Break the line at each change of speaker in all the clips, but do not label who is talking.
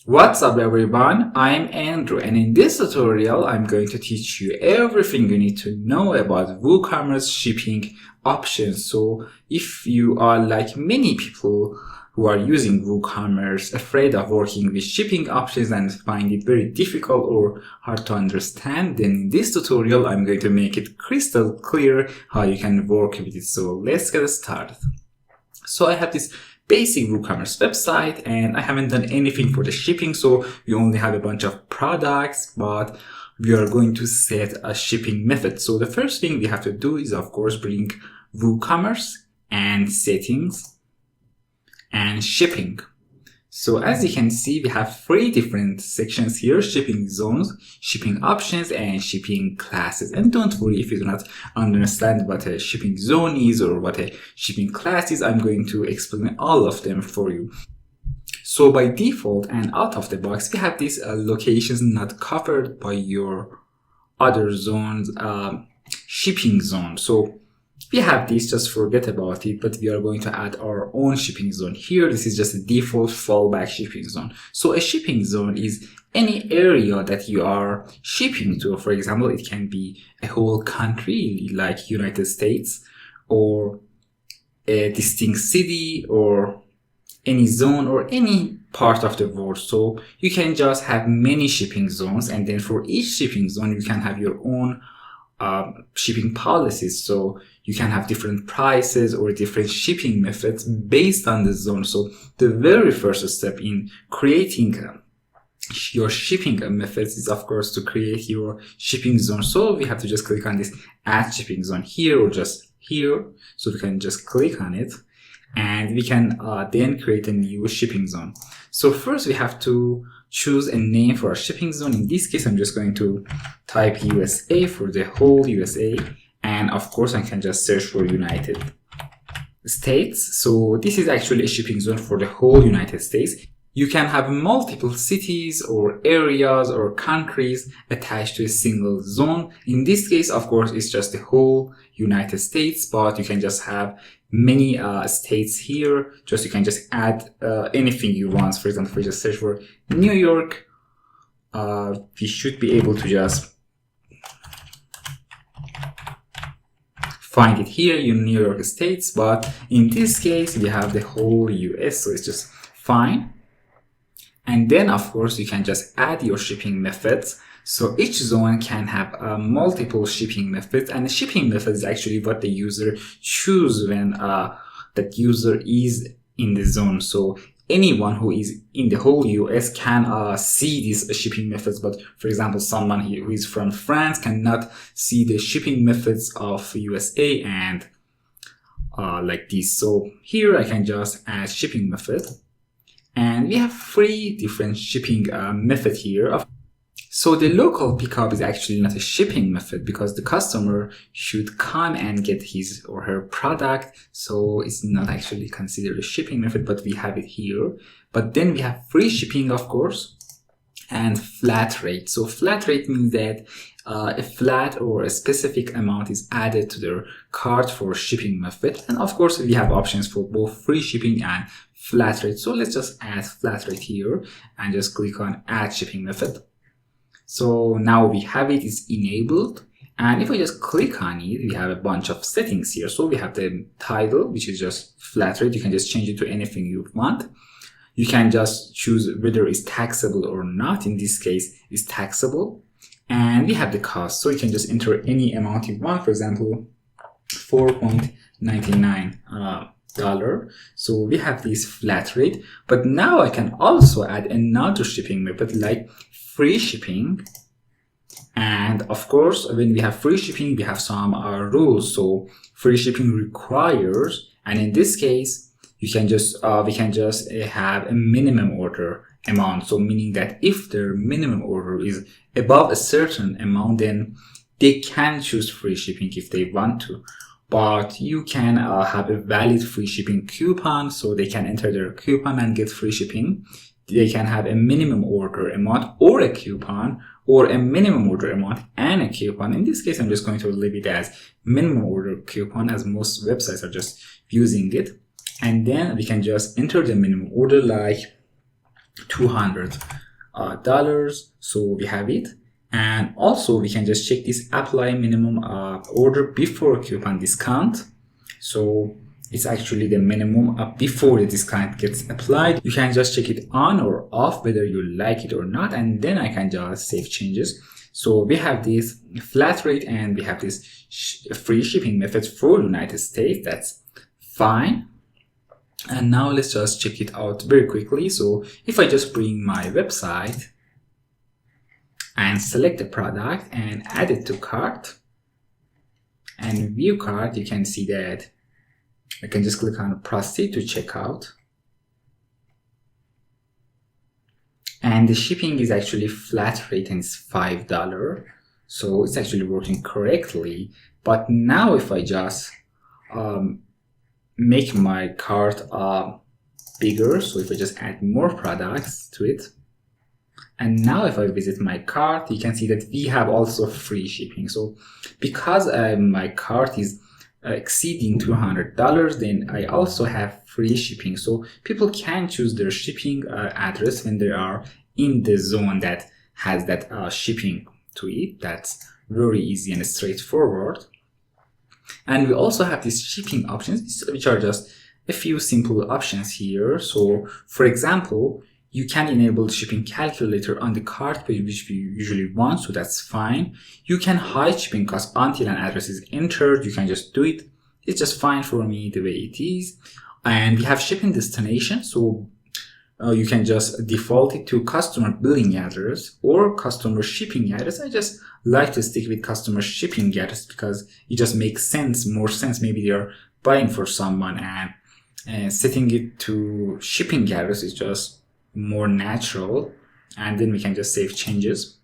What's up everyone, I'm Andrew, and in this tutorial I'm going to teach you everything you need to know about WooCommerce shipping options. So if you are like many people who are using WooCommerce, afraid of working with shipping options and find it very difficult or hard to understand, then in this tutorial I'm going to make it crystal clear how you can work with it. So let's get started. So I have this basic WooCommerce website and I haven't done anything for the shipping, so we only have a bunch of products, but we are going to set a shipping method. So the first thing we have to do is of course bring WooCommerce and settings and shipping. So as you can see, we have three different sections here: shipping zones, shipping options, and shipping classes. And don't worry if you do not understand what a shipping zone is or what a shipping class is, I'm going to explain all of them for you. So by default and out of the box, we have these locations not covered by your other zones, shipping zone. So we have this, just forget about it, but we are going to add our own shipping zone here. This is just a default fallback shipping zone. So a shipping zone is any area that you are shipping to. For example, it can be a whole country like United States, or a distinct city, or any zone or any part of the world. So you can just have many shipping zones, and then for each shipping zone you can have your own shipping policies. So you can have different prices or different shipping methods based on the zone. So the very first step in creating your shipping methods is of course to create your shipping zone. So we have to just click on this add shipping zone here or just here. So we can just click on it and we can then create a new shipping zone. So first we have to choose a name for our shipping zone. In this case, I'm just going to type USA for the whole USA. And of course, I can just search for United States. So this is actually a shipping zone for the whole United States. You can have multiple cities or areas or countries attached to a single zone. In this case, of course, it's just the whole United States, but you can just have many states here. You can just add anything you want. For example, if we just search for New York, we should be able to just find it here in New York States, but in this case we have the whole US, so it's just fine. And then of course you can just add your shipping methods. So each zone can have multiple shipping methods, and the shipping method is actually what the user choose when that user is in the zone. So anyone who is in the whole US can see these shipping methods, but for example, someone who is from France cannot see the shipping methods of USA and like this. So here I can just add shipping method, and we have three different shipping method here. So the local pickup is actually not a shipping method because the customer should come and get his or her product. So it's not actually considered a shipping method, but we have it here. But then we have free shipping, of course, and flat rate. So flat rate means that a flat or a specific amount is added to their cart for shipping method. And of course, we have options for both free shipping and flat rate. So let's just add flat rate here and just click on add shipping method. So now we have it, it's enabled. And if I just click on it, we have a bunch of settings here. So we have the title, which is just flat rate. You can just change it to anything you want. You can just choose whether it's taxable or not. In this case, it's taxable. And we have the cost. So you can just enter any amount you want. For example, $4.99. So we have this flat rate. But now I can also add another shipping method like free shipping. And of course, when we have free shipping, we have some rules. So free shipping requires, and in this case, we can just have a minimum order amount. So meaning that if their minimum order is above a certain amount, then they can choose free shipping if they want to. But you can have a valid free shipping coupon, so they can enter their coupon and get free shipping. They can have a minimum order amount or a coupon, or a minimum order amount and a coupon. In this case, I'm just going to leave it as minimum order coupon, as most websites are just using it. And then we can just enter the minimum order like $200. So we have it. And also we can just check this apply minimum order before coupon discount. So it's actually the minimum before the discount gets applied. You can just check it on or off whether you like it or not, and then I can just save changes. So we have this flat rate and we have this free shipping method for United States. That's fine. And now let's just check it out very quickly. So if I just bring my website and select the product and add it to cart and view cart, you can see that I can just click on proceed to checkout. And the shipping is actually flat rate and it's $5. So it's actually working correctly. But now if I just make my cart bigger, so if I just add more products to it, and now if I visit my cart, you can see that we have also free shipping. So because my cart is exceeding $200, then I also have free shipping. So people can choose their shipping address when they are in the zone that has that shipping to it. That's very easy and straightforward. And we also have these shipping options, which are just a few simple options here. So for example, you can enable the shipping calculator on the cart page, which we usually want, so that's fine. You can hide shipping costs until an address is entered. You can just do it. It's just fine for me the way it is. And we have shipping destination, so you can just default it to customer billing address or customer shipping address. I just like to stick with customer shipping address because it just makes more sense. Maybe they're buying for someone, and setting it to shipping address is just more natural. And then we can just save changes.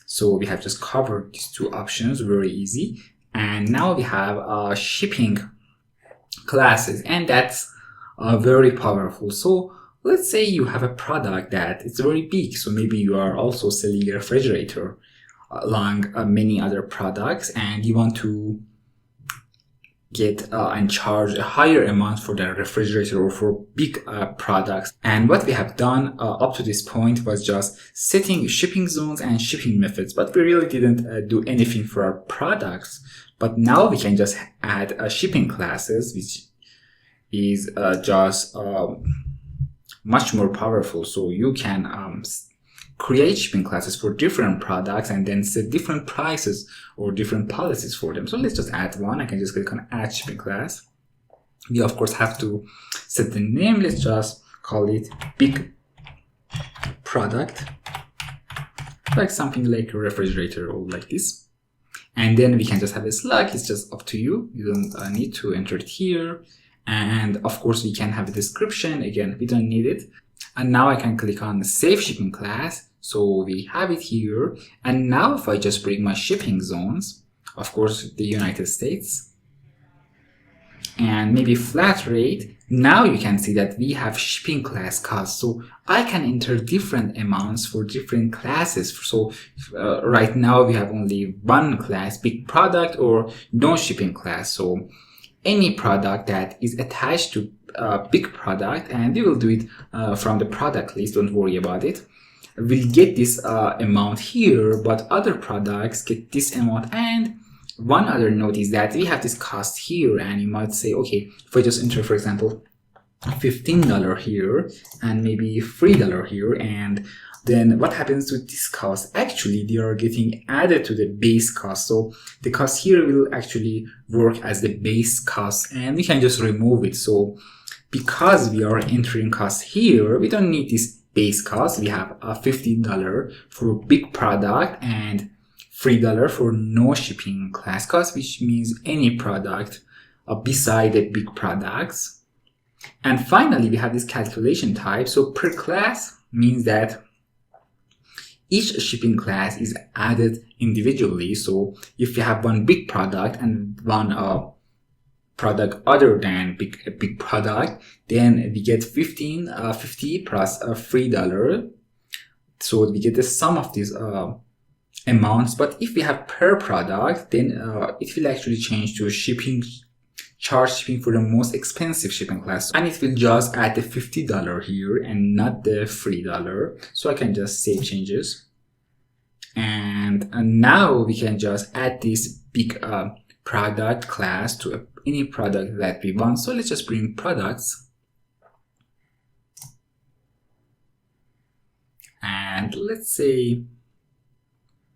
So we have just covered these two options, very easy. And now we have shipping classes, and that's very powerful. So let's say you have a product that it's very big. So maybe you are also selling a refrigerator along many other products, and you want to get and charge a higher amount for the refrigerator or for big products. And what we have done up to this point was just setting shipping zones and shipping methods, but we really didn't do anything for our products. But now we can just add shipping classes, which is just much more powerful. So you can create shipping classes for different products and then set different prices or different policies for them. So let's just add one. I can just click on add shipping class. We of course have to set the name. Let's just call it big product, like something like a refrigerator or like this. And then we can just have a slug. It's just up to you. You don't need to enter it here. And of course we can have a description. Again, we don't need it. And now I can click on save shipping class. So we have it here. And now if I just bring my shipping zones, of course, the United States, and maybe flat rate, now you can see that we have shipping class costs. So I can enter different amounts for different classes. So right now we have only one class, big product or no shipping class. So any product that is attached to a big product, and we will do it from the product list, don't worry about it, we'll get this amount here, but other products get this amount. And one other note is that we have this cost here, and you might say, okay, if I just enter, for example, $15 here and maybe $3 here, and then what happens with this cost? Actually, they are getting added to the base cost. So the cost here will actually work as the base cost, and we can just remove it. So because we are entering cost here, we don't need this base cost. We have a $15 for big product and $3 for no shipping class cost, which means any product beside the big products. And finally, we have this calculation type. So per class means that each shipping class is added individually. So if you have one big product and one product other than a big product, then we get 50 plus $3. So we get the sum of these amounts. But if we have per product, then it will actually change to shipping charge shipping for the most expensive shipping class, and it will just add the $50 here and not the $3. So I can just save changes, and now we can just add this big product class to any product that we want. So let's just bring products, and let's say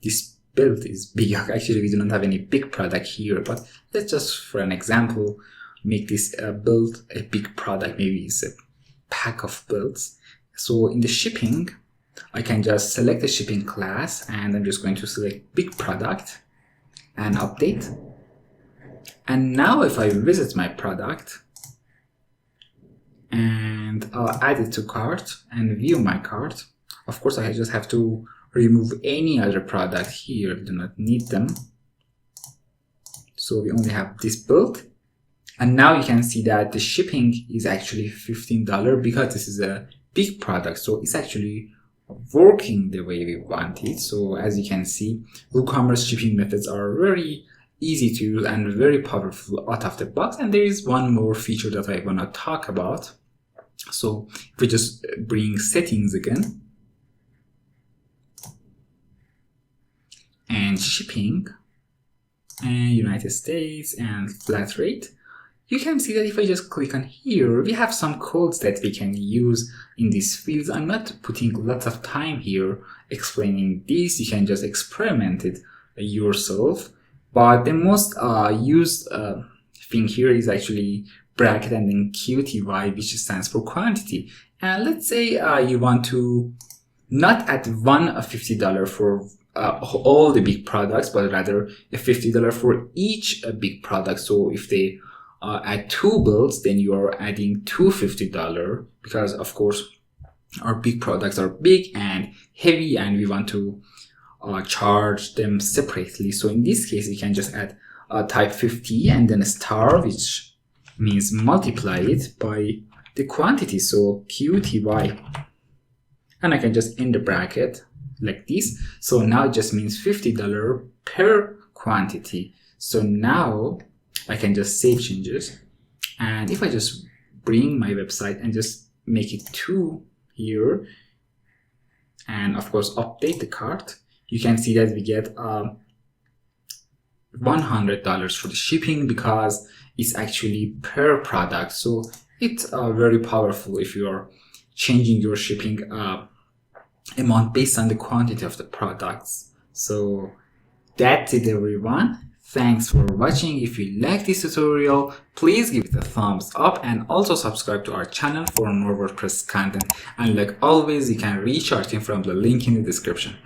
this build is big. Actually, we do not have any big product here, but let's just, for an example, make this build a big product. Maybe it's a pack of builds. So in the shipping, I can just select the shipping class, and I'm just going to select big product and update. And now if I visit my product and add it to cart and view my cart, of course I just have to remove any other product here. We do not need them. So we only have this build. And now you can see that the shipping is actually $15 because this is a big product. So it's actually working the way we want it. So as you can see, WooCommerce shipping methods are very easy to use and very powerful out of the box. And there is one more feature that I want to talk about. So if we just bring settings again, and shipping, and United States, and flat rate, you can see that if I just click on here, we have some codes that we can use in these fields. I'm not putting lots of time here explaining this. You can just experiment it yourself. But the most used thing here is actually bracket and then QTY, which stands for quantity. And let's say you want to not add one $50 for all the big products, but rather a $50 for each big product. So if they add 2 builds, then you are adding two $50, because of course our big products are big and heavy and we want to charge them separately. So in this case, you can just add type 50 and then a star, which means multiply it by the quantity. So QTY, and I can just end the bracket like this. So now it just means $50 per quantity. So now I can just save changes. And if I just bring my website and just make it 2 here, and of course update the cart, you can see that we get $100 for the shipping because it's actually per product. So it's very powerful if you are changing your shipping amount based on the quantity of the products. So that's it, everyone. Thanks for watching. If you like this tutorial, please give it a thumbs up and also subscribe to our channel for more WordPress content. And like always, you can reach our team from the link in the description.